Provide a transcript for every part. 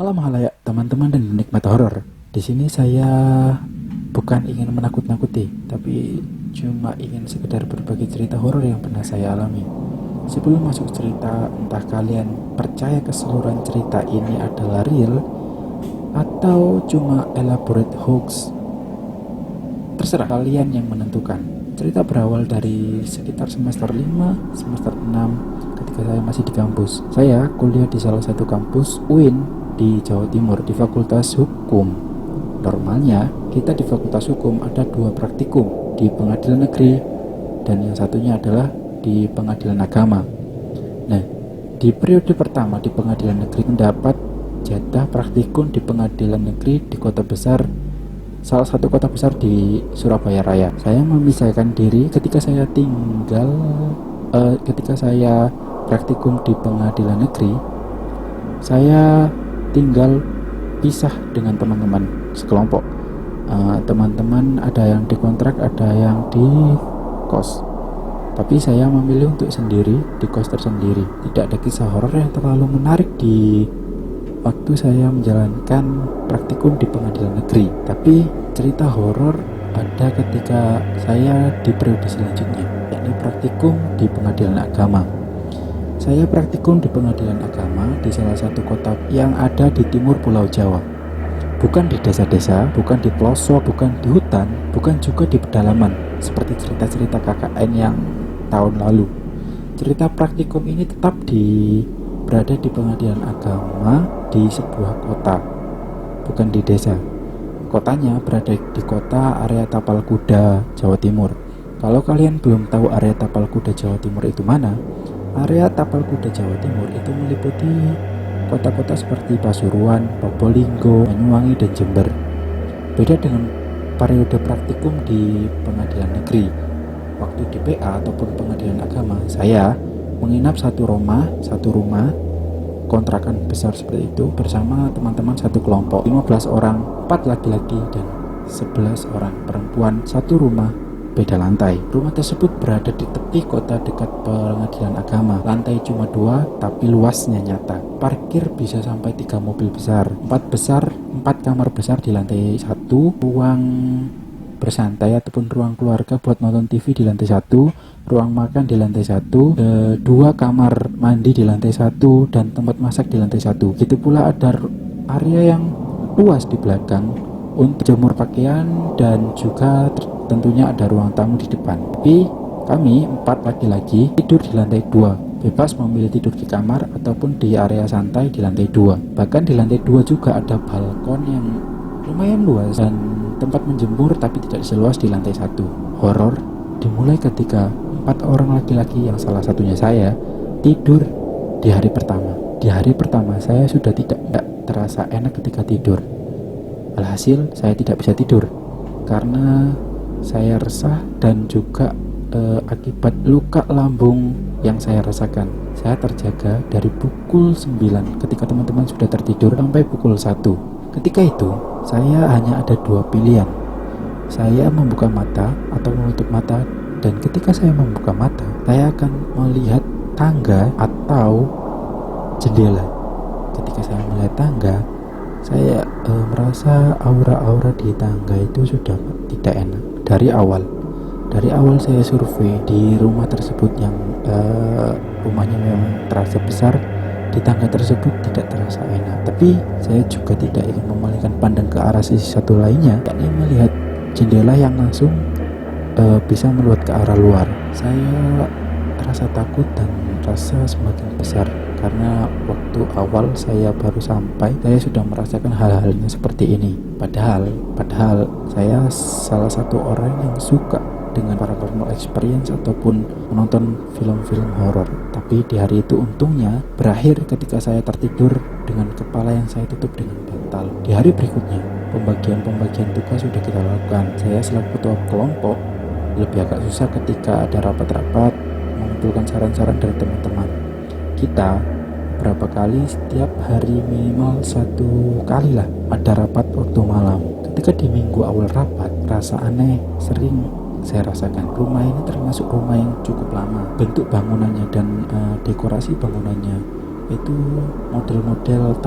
Malam halayak teman-teman dan penikmat horor. Di sini saya bukan ingin menakut-nakuti, tapi cuma ingin sekedar berbagi cerita horor yang pernah saya alami. Sebelum masuk cerita, entah kalian percaya keseluruhan cerita ini adalah real atau cuma elaborate hoax, terserah kalian yang menentukan. Cerita berawal dari sekitar semester 5, semester 6 ketika saya masih di kampus. Saya kuliah di salah satu kampus UIN di Jawa Timur di Fakultas Hukum. Normalnya kita di Fakultas Hukum ada 2 praktikum, di Pengadilan Negeri dan yang satunya adalah di Pengadilan Agama. Nah, di periode pertama di Pengadilan Negeri mendapat jatah praktikum di Pengadilan Negeri di kota besar, salah satu kota besar di Surabaya Raya. Saya memisahkan diri ketika saya praktikum di Pengadilan Negeri. Saya tinggal pisah dengan teman-teman sekelompok. Teman-teman ada yang dikontrak, ada yang di kos. Tapi saya memilih untuk sendiri di kos tersendiri. Tidak ada kisah horor yang terlalu menarik di waktu saya menjalankan praktikum di Pengadilan Negeri. Tapi cerita horor ada ketika saya di periode selanjutnya, yakni praktikum di Pengadilan Agama. Saya praktikum di Pengadilan Agama di salah satu kota yang ada di timur Pulau Jawa. Bukan di desa-desa, bukan di pelosok, bukan di hutan, bukan juga di pedalaman seperti cerita-cerita KKN yang tahun lalu. Cerita praktikum ini tetap berada di Pengadilan Agama di sebuah kota, bukan di desa. Kotanya berada di kota area Tapal Kuda, Jawa Timur. Kalau kalian belum tahu area Tapal Kuda Jawa Timur itu mana, area Tapal Kuda Jawa Timur itu meliputi kota-kota seperti Pasuruan, Probolinggo, Banyuwangi, dan Jember. Beda dengan periode praktikum di Pengadilan Negeri. Waktu di PA ataupun Pengadilan Agama, saya menginap satu rumah kontrakan besar seperti itu bersama teman-teman satu kelompok, 15 orang, 4 laki-laki dan 11 orang perempuan, satu rumah beda lantai. Rumah tersebut berada di tepi kota dekat Pengadilan Agama. Lantai cuma 2 tapi luasnya nyata. Parkir bisa sampai 3 mobil besar. 4 kamar besar di lantai 1, ruang bersantai ataupun ruang keluarga buat nonton TV di lantai 1, ruang makan di lantai 1, 2 kamar mandi di lantai 1, dan tempat masak di lantai 1. Gitu pula ada area yang luas di belakang untuk jemur pakaian dan juga tentunya ada ruang tamu di depan. Tapi kami 4 laki-laki tidur di lantai 2, bebas memilih tidur di kamar ataupun di area santai di lantai 2. Bahkan di lantai 2 juga ada balkon yang lumayan luas dan tempat menjemur tapi tidak seluas di lantai 1. Horor dimulai ketika 4 orang laki-laki yang salah satunya saya tidur di hari pertama. Di hari pertama saya sudah tidak terasa enak ketika tidur. Alhasil saya tidak bisa tidur karena saya resah dan juga akibat luka lambung yang saya rasakan. Saya terjaga dari pukul 9 ketika teman-teman sudah tertidur sampai pukul 1. Ketika itu saya hanya ada 2 pilihan. Saya membuka mata atau menutup mata, dan ketika saya membuka mata saya akan melihat tangga atau jendela. Ketika saya melihat tangga, saya merasa aura-aura di tangga itu sudah tidak enak. Dari awal saya survei di rumah tersebut yang rumahnya memang terasa besar, di tangga tersebut tidak terasa enak. Tapi saya juga tidak ingin memalingkan pandang ke arah sisi satu lainnya, yakni melihat jendela yang langsung bisa melihat ke arah luar. Saya rasa takut dan rasa semakin besar karena waktu awal saya baru sampai saya sudah merasakan hal-halnya seperti ini. Padahal saya salah satu orang yang suka dengan paranormal experience ataupun menonton film-film horor. Tapi di hari itu untungnya berakhir ketika saya tertidur dengan kepala yang saya tutup dengan bantal. Di hari berikutnya pembagian tugas sudah kita lakukan. Saya selaku ketua kelompok lebih agak susah ketika ada rapat-rapat mengumpulkan saran-saran dari teman-teman. Kita berapa kali setiap hari minimal 1 kali lah ada rapat waktu malam. Ketika di minggu awal rapat, rasa aneh sering saya rasakan. Rumah ini termasuk rumah yang cukup lama. Bentuk bangunannya dan dekorasi bangunannya itu model-model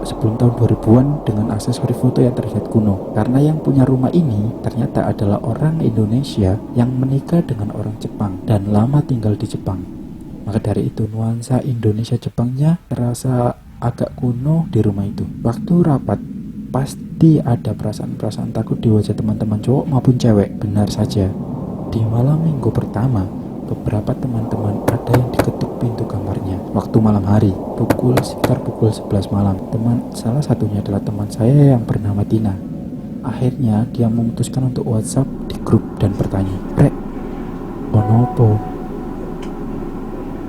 sebelum tahun 2000-an dengan aksesori foto yang terlihat kuno. Karena yang punya rumah ini ternyata adalah orang Indonesia yang menikah dengan orang Jepang dan lama tinggal di Jepang. Maka dari itu nuansa Indonesia Jepangnya terasa agak kuno di rumah itu. Waktu rapat pasti ada perasaan-perasaan takut di wajah teman-teman cowok maupun cewek. Benar saja, di malam minggu pertama beberapa teman-teman ada yang diketuk pintu kamarnya waktu malam hari, sekitar pukul 11 malam. Salah satunya adalah teman saya yang bernama Tina. Akhirnya dia memutuskan untuk WhatsApp di grup dan bertanya, "Rek, onopo?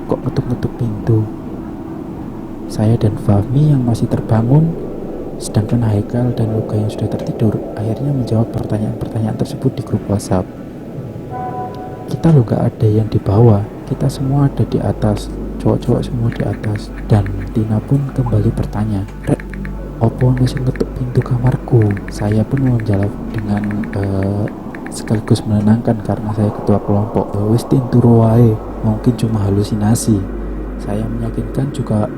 Kok ketuk-ketuk pintu?" Saya dan Fahmi yang masih terbangun, sedangkan Haikal dan Luka yang sudah tertidur, akhirnya menjawab pertanyaan-pertanyaan tersebut di grup WhatsApp. Kita lo gak ada yang di bawah, kita semua ada di atas, cowok-cowok semua di atas. Dan Tina pun kembali bertanya, "Rek, opo masih ngetuk pintu kamarku?" Saya pun menjawab dengan sekaligus menenangkan karena saya ketua kelompok. "Wis tinturu wae, mungkin cuma halusinasi." Saya meyakinkan juga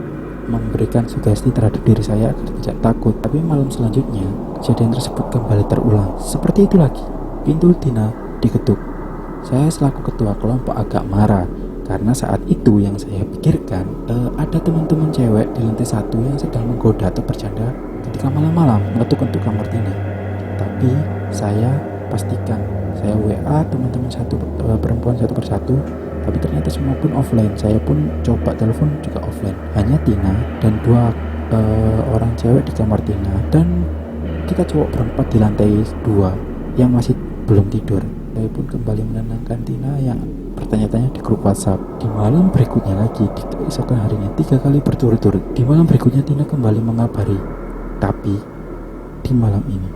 memberikan sugesti terhadap diri saya agar tidak takut. Tapi malam selanjutnya kejadian tersebut kembali terulang. Seperti itu lagi, pintu Tina diketuk. Saya selaku ketua kelompok agak marah karena saat itu yang saya pikirkan ada teman-teman cewek di lantai 1 yang sedang menggoda atau bercanda ketika malam-malam mengetuk-ketuk kamar Tina. Tapi saya pastikan, saya WA teman-teman perempuan satu persatu, tapi ternyata semua pun offline. Saya pun coba telepon juga offline. Hanya Tina dan 2 orang cewek di kamar Tina, dan kita cowok berempat di lantai 2 yang masih belum tidur. Saya pun kembali menenangkan Tina yang bertanya-tanya di grup WhatsApp. Di malam berikutnya lagi, di keesokan harinya 3 kali berturut-turut. Di malam berikutnya Tina kembali mengabari, tapi di malam ini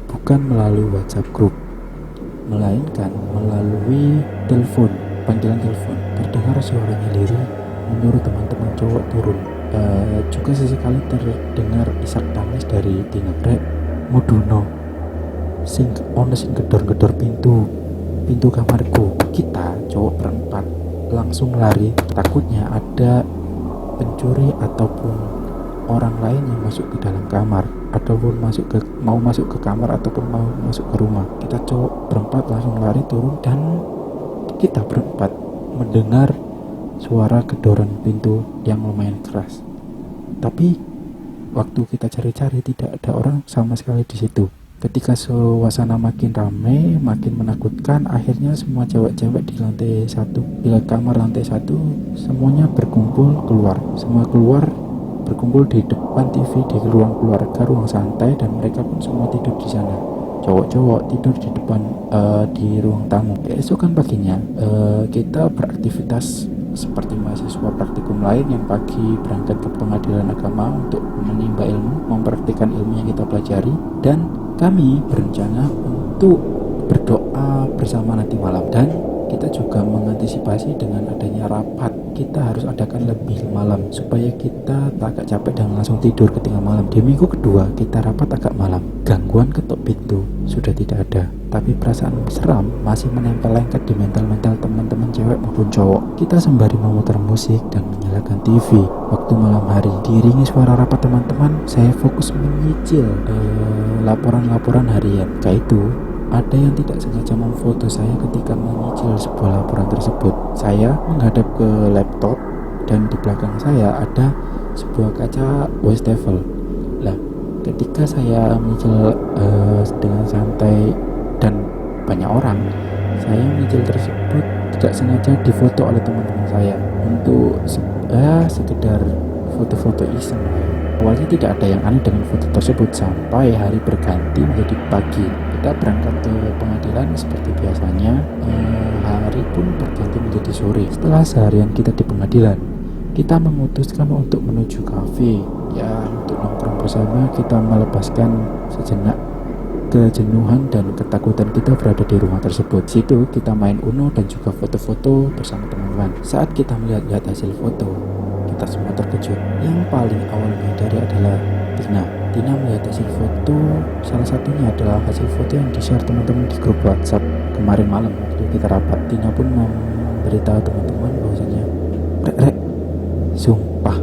bukan melalui WhatsApp grup, melainkan melalui telepon, panggilan telepon. Terdengar suaranya lirik menyuruh teman-teman cowok turun. Juga sesekali terdengar isak tangis dari Tina. "Rek, muduno sing gedor-gedor pintu kamarku." Kita cowok berempat langsung lari, takutnya ada pencuri ataupun orang lain yang masuk ke dalam kamar, ataupun mau masuk ke kamar ataupun mau masuk ke rumah. Kita cowok berempat langsung lari turun, dan kita berempat mendengar suara gedoran pintu yang lumayan keras. Tapi waktu kita cari-cari tidak ada orang sama sekali di situ. Ketika suasana makin ramai, makin menakutkan, akhirnya semua cewek-cewek di lantai 1, di kamar lantai 1, semuanya berkumpul keluar. Semua keluar, berkumpul di depan TV, di ruang keluarga, ruang santai, dan mereka pun semua tidur di sana. Cowok-cowok tidur di depan di ruang tamu. Keesokan paginya kita beraktivitas seperti mahasiswa praktikum lain yang pagi berangkat ke pengadilan agama untuk menimba ilmu, mempraktikkan ilmu yang kita pelajari, dan kami berencana untuk berdoa bersama nanti malam. Dan kita juga mengantisipasi dengan adanya rapat, kita harus adakan lebih malam supaya kita tak agak capek dan langsung tidur ketika malam. Di minggu kedua kita rapat agak malam. Gangguan ketuk pintu sudah tidak ada, tapi perasaan seram masih menempel lengket di mental-mental teman-teman cewek maupun cowok. Kita sembari memutar musik dan menyalakan TV waktu malam hari. Diiringi suara rapat teman-teman, saya fokus menyicil laporan-laporan harian. Yaitu ada yang tidak sengaja memfoto saya ketika menyicil sebuah laporan tersebut. Saya menghadap ke laptop dan di belakang saya ada sebuah kaca wastafel. Lah, ketika saya menyicil dengan santai dan banyak orang, saya menyicil tersebut tidak sengaja difoto oleh teman-teman saya untuk sekedar foto-foto iseng. Awalnya tidak ada yang aneh dengan foto tersebut sampai hari berganti menjadi pagi. Kita berangkat ke pengadilan seperti biasanya. Hari pun berganti menjadi sore. Setelah seharian kita di pengadilan, kita memutuskan untuk menuju kafe. Ya, untuk nongkrong bersama, kita melepaskan sejenak kejenuhan dan ketakutan kita berada di rumah tersebut. Situ kita main Uno dan juga foto-foto bersama teman-teman. Saat kita melihat hasil foto, kita semua terkejut. Yang paling awal menyadari adalah Tina melihat hasil foto. Salah satunya adalah hasil foto yang di-share teman-teman di grup WhatsApp kemarin malam waktu kita rapat. Tina pun memberitahu teman-teman bahwasanya, Rek, Sumpah,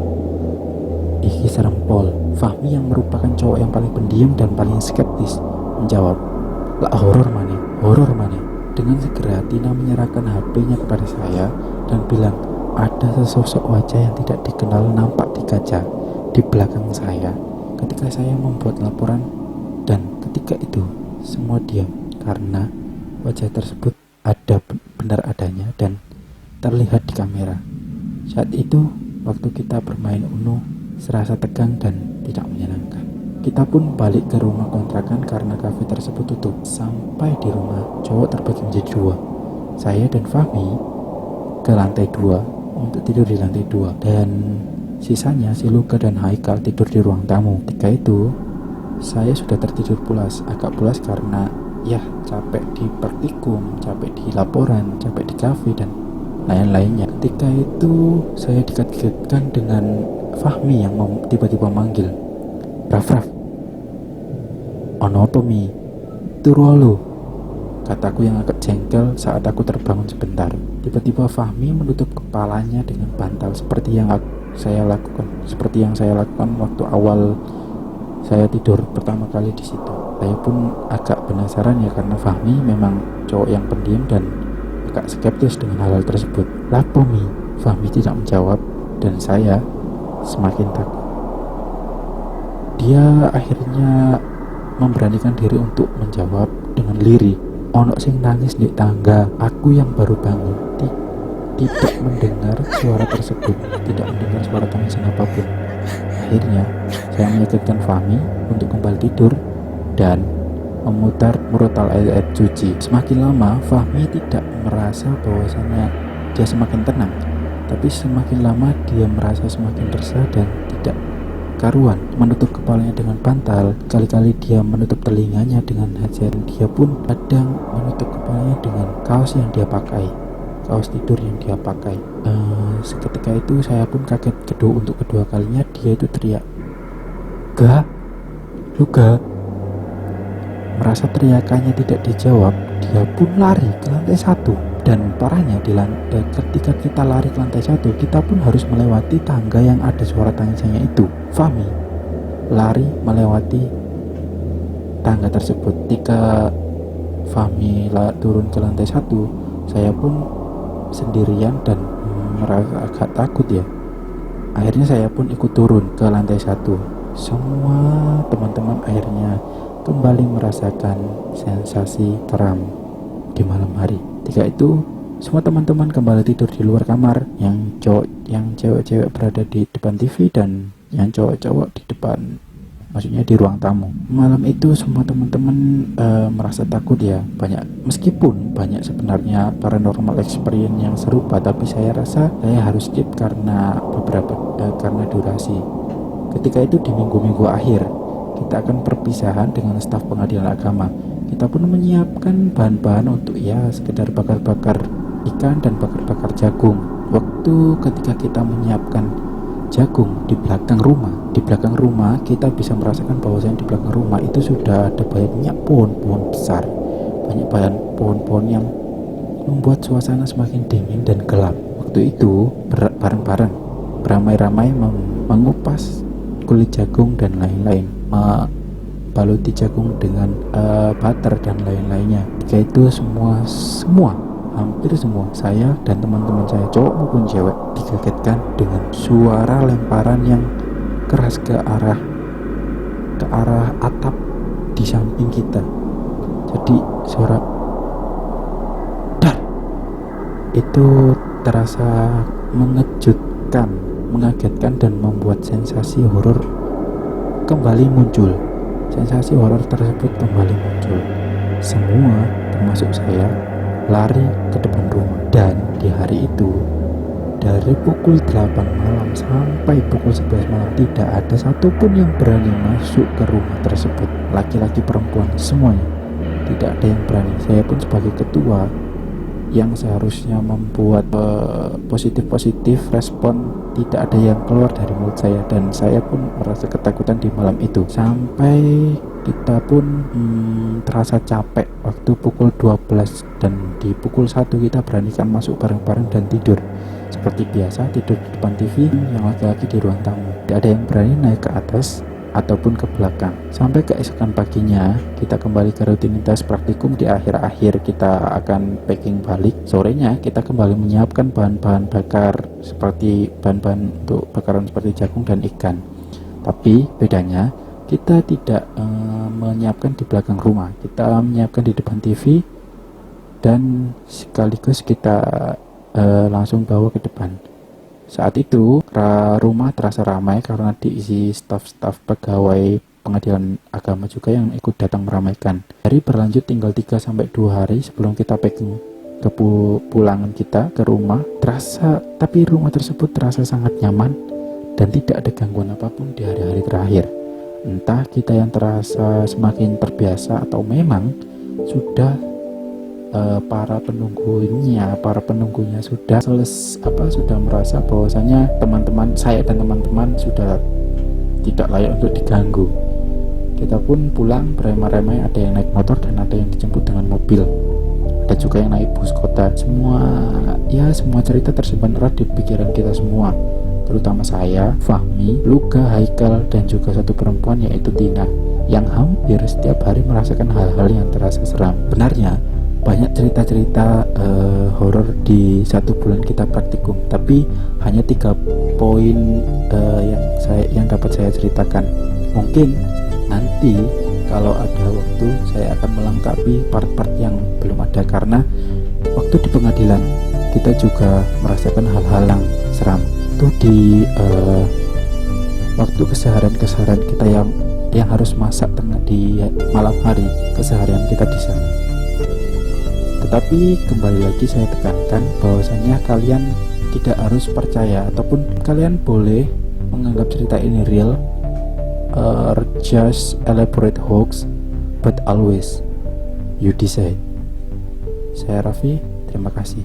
iki serem pol. Fahmi yang merupakan cowok yang paling pendiam dan paling skeptis menjawab, "Lah horor mana?" Dengan segera Tina menyerahkan HP-nya kepada saya dan bilang, "Ada sesosok wajah yang tidak dikenal nampak di kaca di belakang saya ketika saya membuat laporan." Dan ketika itu semua diam karena wajah tersebut benar adanya dan terlihat di kamera. Saat itu waktu kita bermain Uno serasa tegang dan tidak menyenangkan. Kita pun balik ke rumah kontrakan karena kafe tersebut tutup. Sampai di rumah, cowok terbagi menjadi dua. Saya dan Fahmi ke lantai 2 untuk tidur di lantai 2. Dan sisanya si Luka dan Haikal tidur di ruang tamu. Ketika itu, saya sudah tertidur pulas. Agak pulas karena ya capek di praktikum, capek di laporan, capek di kafe dan lain-lainnya. Ketika itu saya dikagetkan dengan Fahmi yang tiba-tiba manggil, Raf, ono apa mi? Turu lo, kataku yang agak jengkel saat aku terbangun sebentar. Tiba-tiba Fahmi menutup kepalanya dengan bantal seperti yang saya lakukan waktu awal saya tidur pertama kali di situ. Saya pun agak penasaran ya karena Fahmi memang cowok yang pendiam dan agak skeptis dengan hal tersebut. Lapo mi? Fahmi tidak menjawab dan saya semakin takut. Dia akhirnya memberanikan diri untuk menjawab dengan lirih, "Ono sing nangis di tangga." Aku yang baru bangun tidak mendengar suara tersebut, tidak mendengar suara tangisan apapun. Akhirnya saya meyakinkan Fahmi untuk kembali tidur dan memutar murotal ayat suci. Semakin lama Fahmi tidak merasa bahwasanya dia semakin tenang, tapi semakin lama dia merasa semakin resah dan tidak karuan, menutup kepalanya dengan bantal. Kali-kali dia menutup telinganya dengan hajar. Dia pun kadang menutup kepalanya dengan kaos yang dia pakai, kaos tidur yang dia pakai. Seketika itu saya pun kaget untuk kedua kalinya. Dia itu teriak, "Ga." Merasa teriakannya tidak dijawab, dia pun lari ke lantai 1. Dan parahnya ketika kita lari ke lantai 1, kita pun harus melewati tangga yang ada suara tangisannya itu. Fahmi lari melewati tangga tersebut. Ketika Fahmi turun ke lantai 1, saya pun sendirian dan merasa agak takut ya. Akhirnya saya pun ikut turun ke lantai 1. Semua teman-teman akhirnya kembali merasakan sensasi seram di malam hari. Ketika itu semua teman-teman kembali tidur di luar kamar. Yang cewek-cewek berada di depan TV dan yang cowok-cowok di depan, maksudnya di ruang tamu. Malam itu semua teman-teman merasa takut ya. Meskipun banyak sebenarnya paranormal experience yang serupa, tapi saya rasa saya harus skip karena karena durasi. Ketika itu di minggu-minggu akhir, kita akan perpisahan dengan staf pengadilan agama. Kita pun menyiapkan bahan-bahan untuk sekedar bakar-bakar ikan dan bakar-bakar jagung. Ketika kita menyiapkan jagung di belakang rumah kita bisa merasakan bahwasanya di belakang rumah itu sudah ada banyak pohon-pohon besar, banyak pohon-pohon yang membuat suasana semakin dingin dan gelap. Waktu itu bareng-bareng beramai-ramai mengupas kulit jagung dan lain-lain, baluti jagung dengan butter dan lain-lainnya. Ketika itu hampir semua saya dan teman-teman saya, cowok maupun cewek, dikagetkan dengan suara lemparan yang keras ke arah atap di samping kita. Jadi suara dar itu terasa mengejutkan, mengagetkan dan membuat sensasi horor kembali muncul. Sensasi horor tersebut kembali muncul. Semua termasuk saya lari ke depan rumah. Dan di hari itu dari pukul 8 malam sampai pukul 11 malam tidak ada satupun yang berani masuk ke rumah tersebut. Laki-laki perempuan semuanya, tidak ada yang berani. Saya pun sebagai ketua yang seharusnya membuat positif respon, tidak ada yang keluar dari mulut saya. Dan saya pun merasa ketakutan di malam itu. Sampai kita pun terasa capek waktu pukul 12 dan di pukul 1 kita beranikan masuk bareng-bareng dan tidur. seperti biasa tidur di depan TV, yang laki-laki di ruang tamu. Tidak ada yang berani naik ke atas ataupun ke belakang. Sampai keesokan paginya kita kembali ke rutinitas praktikum. Di akhir-akhir kita akan packing balik. Sorenya kita kembali menyiapkan bahan-bahan bakar seperti bahan-bahan untuk bakaran seperti jagung dan ikan. Tapi bedanya kita tidak menyiapkan di belakang rumah, kita menyiapkan di depan TV dan sekaligus kita langsung bawa ke depan. Saat itu rumah terasa ramai karena diisi staf-staf pegawai pengadilan agama juga yang ikut datang meramaikan. Hari berlanjut tinggal 3-2 hari sebelum kita packing ke pulangan kita ke rumah. Tapi rumah tersebut terasa sangat nyaman dan tidak ada gangguan apapun di hari-hari terakhir. Entah kita yang terasa semakin terbiasa atau memang sudah para penunggunya sudah merasa bahwasanya saya dan teman-teman sudah tidak layak untuk diganggu. Kita pun pulang beremai-remai, ada yang naik motor dan ada yang dijemput dengan mobil, ada juga yang naik bus kota. Semua cerita tersimpan erat di pikiran kita semua, terutama saya, Fahmi, Luga, Haikal, dan juga satu perempuan yaitu Tina, yang hampir setiap hari merasakan hal-hal yang terasa seram. Benarnya banyak cerita-cerita horor di 1 bulan kita praktikum, tapi hanya 3 poin yang dapat saya ceritakan. Mungkin nanti kalau ada waktu saya akan melengkapi part-part yang belum ada, karena waktu di pengadilan kita juga merasakan hal-hal yang seram. Itu di waktu keseharian kita yang harus masak di malam hari, keseharian kita di sana. Tetapi kembali lagi saya tekankan bahwasanya kalian tidak harus percaya, ataupun kalian boleh menganggap cerita ini real, just elaborate hoax, but always you decide. Saya Raffi, terima kasih.